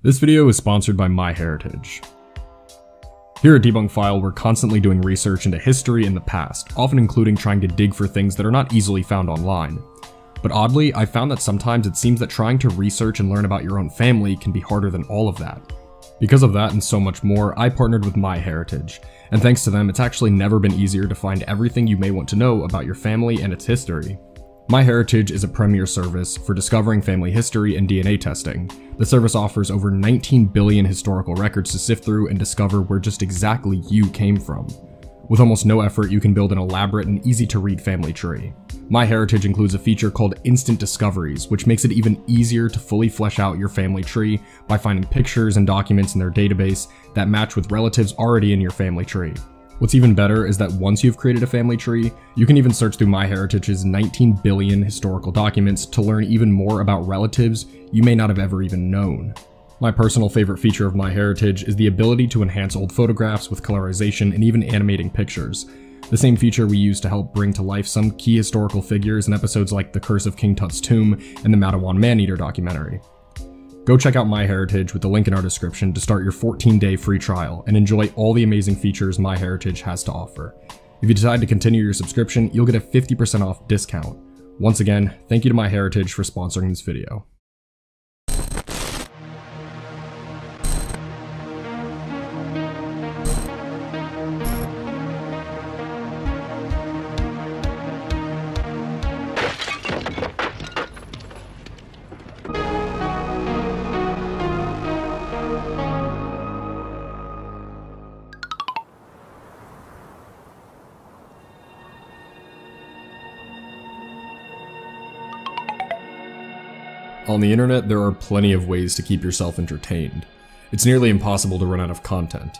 This video is sponsored by MyHeritage. Here at Debunk File, we're constantly doing research into history and the past, often including trying to dig for things that are not easily found online. But oddly, I found that sometimes it seems that trying to research and learn about your own family can be harder than all of that. Because of that and so much more, I partnered with MyHeritage, and thanks to them, it's actually never been easier to find everything you may want to know about your family and its history. MyHeritage is a premier service for discovering family history and DNA testing. The service offers over 19 billion historical records to sift through and discover where just exactly you came from. With almost no effort, you can build an elaborate and easy-to-read family tree. MyHeritage includes a feature called Instant Discoveries, which makes it even easier to fully flesh out your family tree by finding pictures and documents in their database that match with relatives already in your family tree. What's even better is that once you've created a family tree, you can even search through MyHeritage's 19 billion historical documents to learn even more about relatives you may not have ever even known. My personal favorite feature of MyHeritage is the ability to enhance old photographs with colorization and even animating pictures. The same feature we use to help bring to life some key historical figures in episodes like The Curse of King Tut's Tomb and the Matawan Maneater documentary. Go check out MyHeritage with the link in our description to start your 14-day free trial and enjoy all the amazing features MyHeritage has to offer. If you decide to continue your subscription, you'll get a 50% off discount. Once again, thank you to MyHeritage for sponsoring this video. On the internet, there are plenty of ways to keep yourself entertained. It's nearly impossible to run out of content.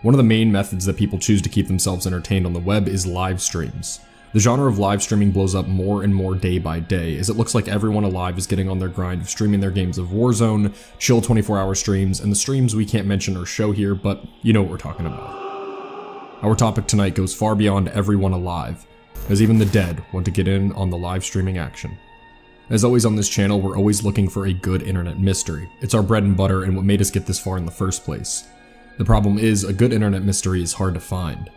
One of the main methods that people choose to keep themselves entertained on the web is live streams. The genre of live streaming blows up more and more day by day, as it looks like everyone alive is getting on their grind of streaming their games of Warzone, chill 24-hour streams, and the streams we can't mention or show here, but you know what we're talking about. Our topic tonight goes far beyond everyone alive, as even the dead want to get in on the live streaming action. As always on this channel, we're always looking for a good internet mystery. It's our bread and butter and what made us get this far in the first place. The problem is, a good internet mystery is hard to find.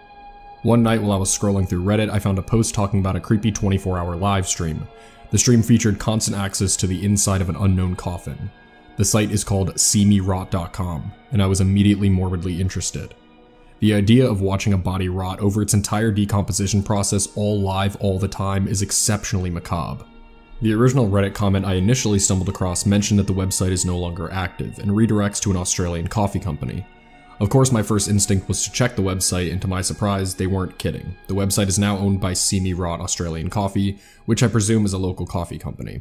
One night while I was scrolling through Reddit, I found a post talking about a creepy 24-hour live stream. The stream featured constant access to the inside of an unknown coffin. The site is called Seemerot.com, and I was immediately morbidly interested. The idea of watching a body rot over its entire decomposition process all live all the time is exceptionally macabre. The original Reddit comment I initially stumbled across mentioned that the website is no longer active and redirects to an Australian coffee company. Of course, my first instinct was to check the website, and to my surprise, they weren't kidding. The website is now owned by Seemerot Australian Coffee, which I presume is a local coffee company.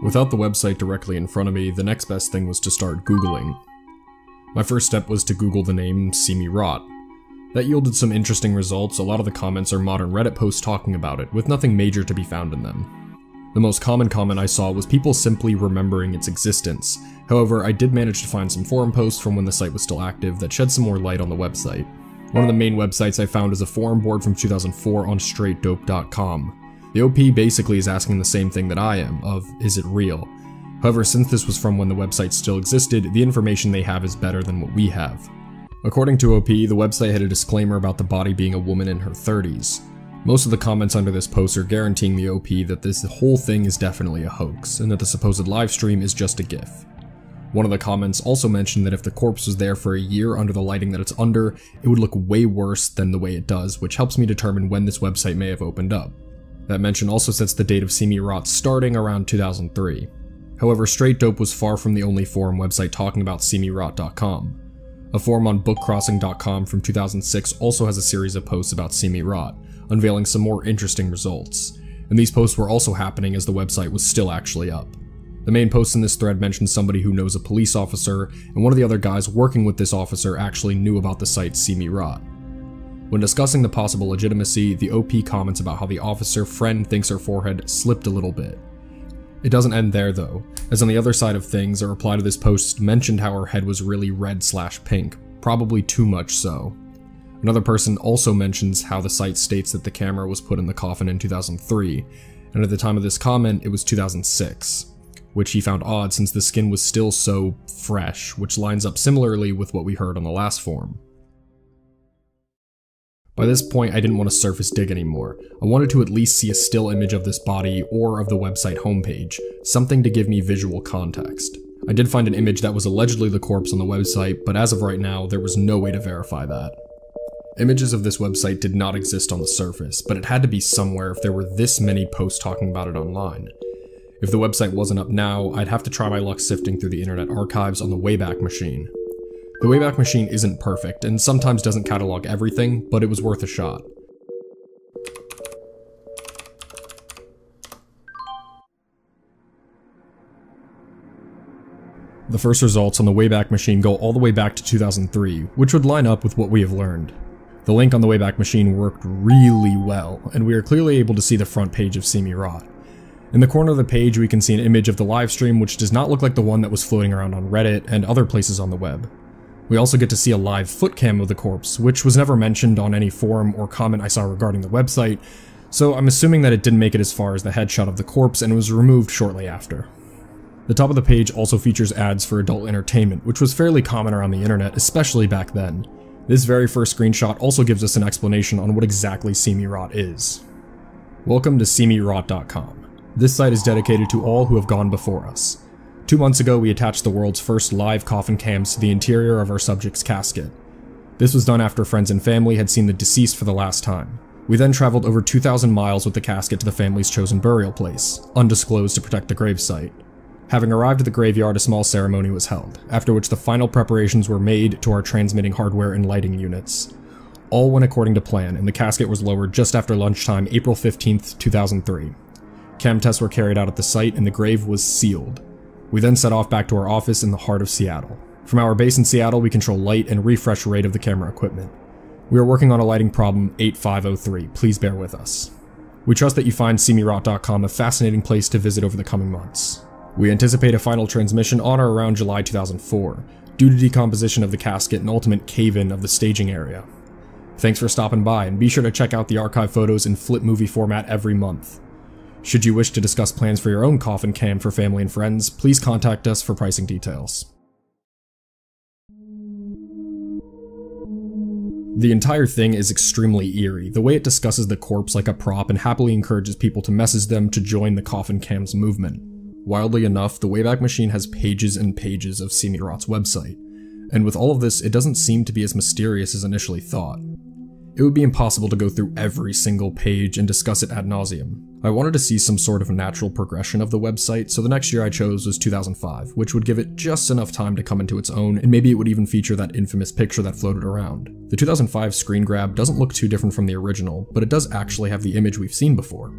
Without the website directly in front of me, the next best thing was to start Googling. My first step was to Google the name Seemerot. That yielded some interesting results. A lot of the comments are modern Reddit posts talking about it, with nothing major to be found in them. The most common comment I saw was people simply remembering its existence. However, I did manage to find some forum posts from when the site was still active that shed some more light on the website. One of the main websites I found is a forum board from 2004 on strangest.com. The OP basically is asking the same thing that I am, of is it real? However, since this was from when the website still existed, the information they have is better than what we have. According to OP, the website had a disclaimer about the body being a woman in her 30s. Most of the comments under this post are guaranteeing the OP that this whole thing is definitely a hoax, and that the supposed live stream is just a GIF. One of the comments also mentioned that if the corpse was there for a year under the lighting that it's under, it would look way worse than the way it does, which helps me determine when this website may have opened up. That mention also sets the date of Seemerot starting around 2003. However, Straight Dope was far from the only forum website talking about Seemerot.com. A forum on bookcrossing.com from 2006 also has a series of posts about Seemerot, unveiling some more interesting results, and these posts were also happening as the website was still actually up. The main post in this thread mentions somebody who knows a police officer, and one of the other guys working with this officer actually knew about the site Seemerot. When discussing the possible legitimacy, the OP comments about how the officer friend thinks her forehead slipped a little bit. It doesn't end there though, as on the other side of things, a reply to this post mentioned how her head was really red/pink, probably too much so. Another person also mentions how the site states that the camera was put in the coffin in 2003, and at the time of this comment it was 2006, which he found odd since the skin was still so fresh, which lines up similarly with what we heard on the last forum. By this point, I didn't want to surface dig anymore. I wanted to at least see a still image of this body or of the website homepage, something to give me visual context. I did find an image that was allegedly the corpse on the website, but as of right now, there was no way to verify that. Images of this website did not exist on the surface, but it had to be somewhere if there were this many posts talking about it online. If the website wasn't up now, I'd have to try my luck sifting through the Internet Archives on the Wayback Machine. The Wayback Machine isn't perfect, and sometimes doesn't catalog everything, but it was worth a shot. The first results on the Wayback Machine go all the way back to 2003, which would line up with what we have learned. The link on the Wayback Machine worked really well, and we are clearly able to see the front page of Seemerot. In the corner of the page, we can see an image of the livestream, which does not look like the one that was floating around on Reddit and other places on the web. We also get to see a live foot cam of the corpse, which was never mentioned on any forum or comment I saw regarding the website, so I'm assuming that it didn't make it as far as the headshot of the corpse and was removed shortly after. The top of the page also features ads for adult entertainment, which was fairly common around the internet, especially back then. This very first screenshot also gives us an explanation on what exactly Seemerot is. Welcome to Seemerot.com. This site is dedicated to all who have gone before us. 2 months ago, we attached the world's first live coffin cams to the interior of our subject's casket. This was done after friends and family had seen the deceased for the last time. We then traveled over 2,000 miles with the casket to the family's chosen burial place, undisclosed to protect the gravesite. Having arrived at the graveyard, a small ceremony was held, after which the final preparations were made to our transmitting hardware and lighting units. All went according to plan, and the casket was lowered just after lunchtime, April 15th, 2003. Cam tests were carried out at the site, and the grave was sealed. We then set off back to our office in the heart of Seattle. From our base in Seattle, we control light and refresh rate of the camera equipment. We are working on a lighting problem 8503, please bear with us. We trust that you find Seemerot.com a fascinating place to visit over the coming months. We anticipate a final transmission on or around July 2004, due to decomposition of the casket and ultimate cave-in of the staging area. Thanks for stopping by, and be sure to check out the archive photos in flip movie format every month. Should you wish to discuss plans for your own coffin cam for family and friends, please contact us for pricing details. The entire thing is extremely eerie, the way it discusses the corpse like a prop and happily encourages people to message them to join the coffin cam's movement. Wildly enough, the Wayback Machine has pages and pages of Seemerot's website, and with all of this, it doesn't seem to be as mysterious as initially thought. It would be impossible to go through every single page and discuss it ad nauseum. I wanted to see some sort of natural progression of the website, so the next year I chose was 2005, which would give it just enough time to come into its own, and maybe it would even feature that infamous picture that floated around. The 2005 screen grab doesn't look too different from the original, but it does actually have the image we've seen before.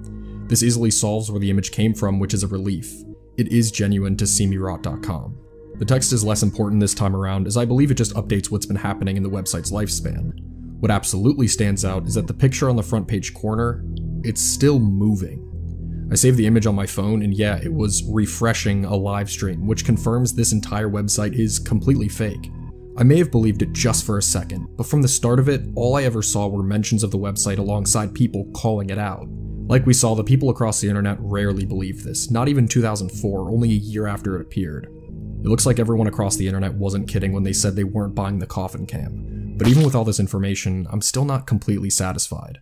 This easily solves where the image came from, which is a relief. It is genuine to Seemerot.com. The text is less important this time around, as I believe it just updates what's been happening in the website's lifespan. What absolutely stands out is that the picture on the front page corner, it's still moving. I saved the image on my phone, and yeah, it was refreshing a live stream, which confirms this entire website is completely fake. I may have believed it just for a second, but from the start of it, all I ever saw were mentions of the website alongside people calling it out. Like we saw, the people across the internet rarely believed this, not even 2004, only a year after it appeared. It looks like everyone across the internet wasn't kidding when they said they weren't buying the coffin cam. But even with all this information, I'm still not completely satisfied.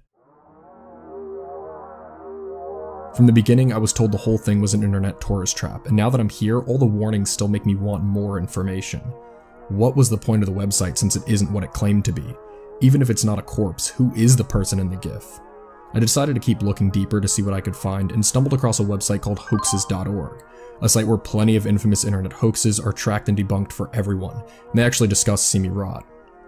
From the beginning, I was told the whole thing was an internet tourist trap, and now that I'm here, all the warnings still make me want more information. What was the point of the website since it isn't what it claimed to be? Even if it's not a corpse, who is the person in the GIF? I decided to keep looking deeper to see what I could find, and stumbled across a website called hoaxes.org, a site where plenty of infamous internet hoaxes are tracked and debunked for everyone, and they actually discuss Seemerot.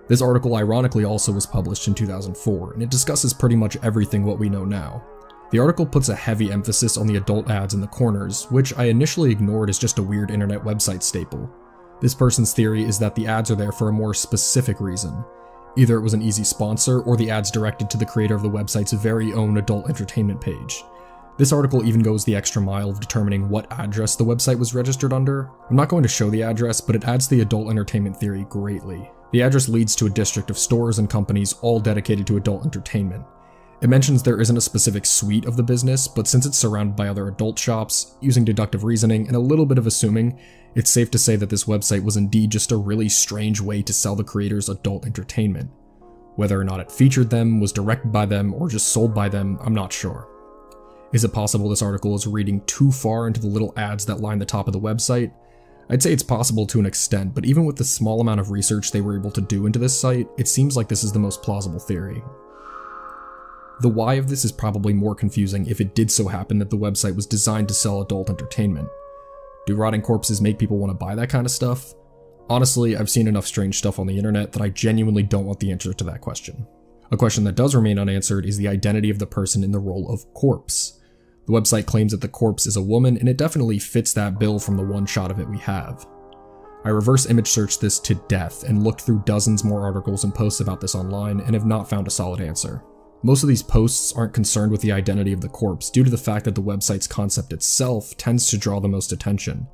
This article ironically also was published in 2004, and it discusses pretty much everything what we know now. The article puts a heavy emphasis on the adult ads in the corners, which I initially ignored as just a weird internet website staple. This person's theory is that the ads are there for a more specific reason. Either it was an easy sponsor, or the ads directed to the creator of the website's very own adult entertainment page. This article even goes the extra mile of determining what address the website was registered under. I'm not going to show the address, but it adds to the adult entertainment theory greatly. The address leads to a district of stores and companies all dedicated to adult entertainment. It mentions there isn't a specific suite of the business, but since it's surrounded by other adult shops, using deductive reasoning and a little bit of assuming, it's safe to say that this website was indeed just a really strange way to sell the creators adult entertainment. Whether or not it featured them, was directed by them, or just sold by them, I'm not sure. Is it possible this article is reading too far into the little ads that line the top of the website? I'd say it's possible to an extent, but even with the small amount of research they were able to do into this site, it seems like this is the most plausible theory. The why of this is probably more confusing if it did so happen that the website was designed to sell adult entertainment. Do rotting corpses make people want to buy that kind of stuff? Honestly, I've seen enough strange stuff on the internet that I genuinely don't want the answer to that question. A question that does remain unanswered is the identity of the person in the role of corpse. The website claims that the corpse is a woman, and it definitely fits that bill from the one shot of it we have. I reverse image searched this to death and looked through dozens more articles and posts about this online and have not found a solid answer. Most of these posts aren't concerned with the identity of the corpse due to the fact that the website's concept itself tends to draw the most attention.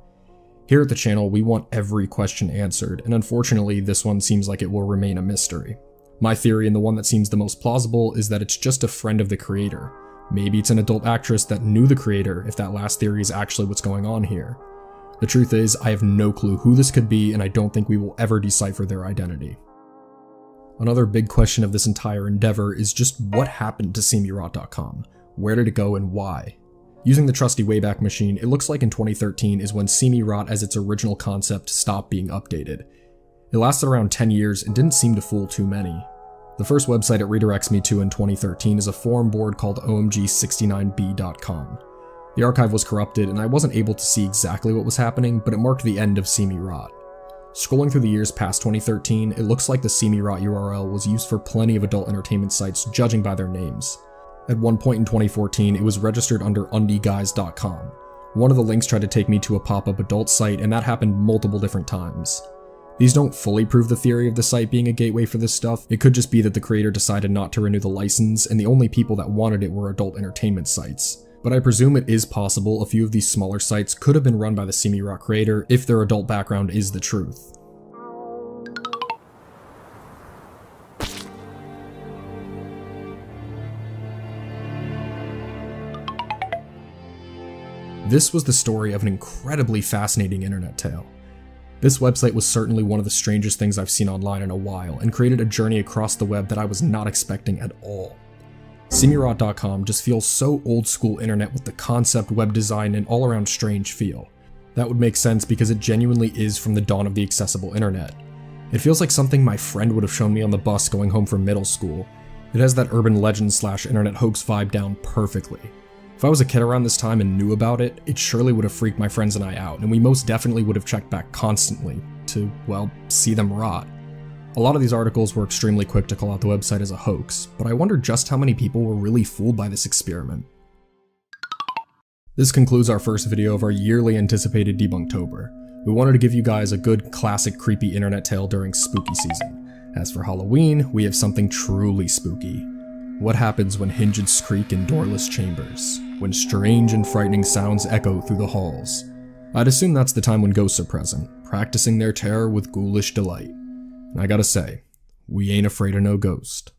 Here at the channel, we want every question answered, and unfortunately this one seems like it will remain a mystery. My theory, and the one that seems the most plausible, is that it's just a friend of the creator. Maybe it's an adult actress that knew the creator, if that last theory is actually what's going on here. The truth is, I have no clue who this could be, and I don't think we will ever decipher their identity. Another big question of this entire endeavor is just what happened to Seemerot.com? Where did it go and why? Using the trusty Wayback Machine, it looks like in 2013 is when Seemerot as its original concept stopped being updated. It lasted around 10 years and didn't seem to fool too many. The first website it redirects me to in 2013 is a forum board called omg69b.com. The archive was corrupted and I wasn't able to see exactly what was happening, but it marked the end of Seemerot. Scrolling through the years past 2013, it looks like the Seemerot URL was used for plenty of adult entertainment sites judging by their names. At one point in 2014, it was registered under undieguys.com. One of the links tried to take me to a pop-up adult site, and that happened multiple different times. These don't fully prove the theory of the site being a gateway for this stuff. It could just be that the creator decided not to renew the license, and the only people that wanted it were adult entertainment sites. But I presume it is possible a few of these smaller sites could have been run by the Seemerot creator if their adult background is the truth. This was the story of an incredibly fascinating internet tale. This website was certainly one of the strangest things I've seen online in a while, and created a journey across the web that I was not expecting at all. Seemerot.com just feels so old school internet with the concept, web design, and all around strange feel. That would make sense because it genuinely is from the dawn of the accessible internet. It feels like something my friend would have shown me on the bus going home from middle school. It has that urban legend / internet hoax vibe down perfectly. If I was a kid around this time and knew about it, it surely would have freaked my friends and I out, and we most definitely would have checked back constantly to, well, see them rot. A lot of these articles were extremely quick to call out the website as a hoax, but I wonder just how many people were really fooled by this experiment. This concludes our first video of our yearly anticipated Debunktober. We wanted to give you guys a good classic creepy internet tale during spooky season. As for Halloween, we have something truly spooky. What happens when hinges creak in doorless chambers? When strange and frightening sounds echo through the halls? I'd assume that's the time when ghosts are present, practicing their terror with ghoulish delight. And I gotta say, we ain't afraid of no ghost.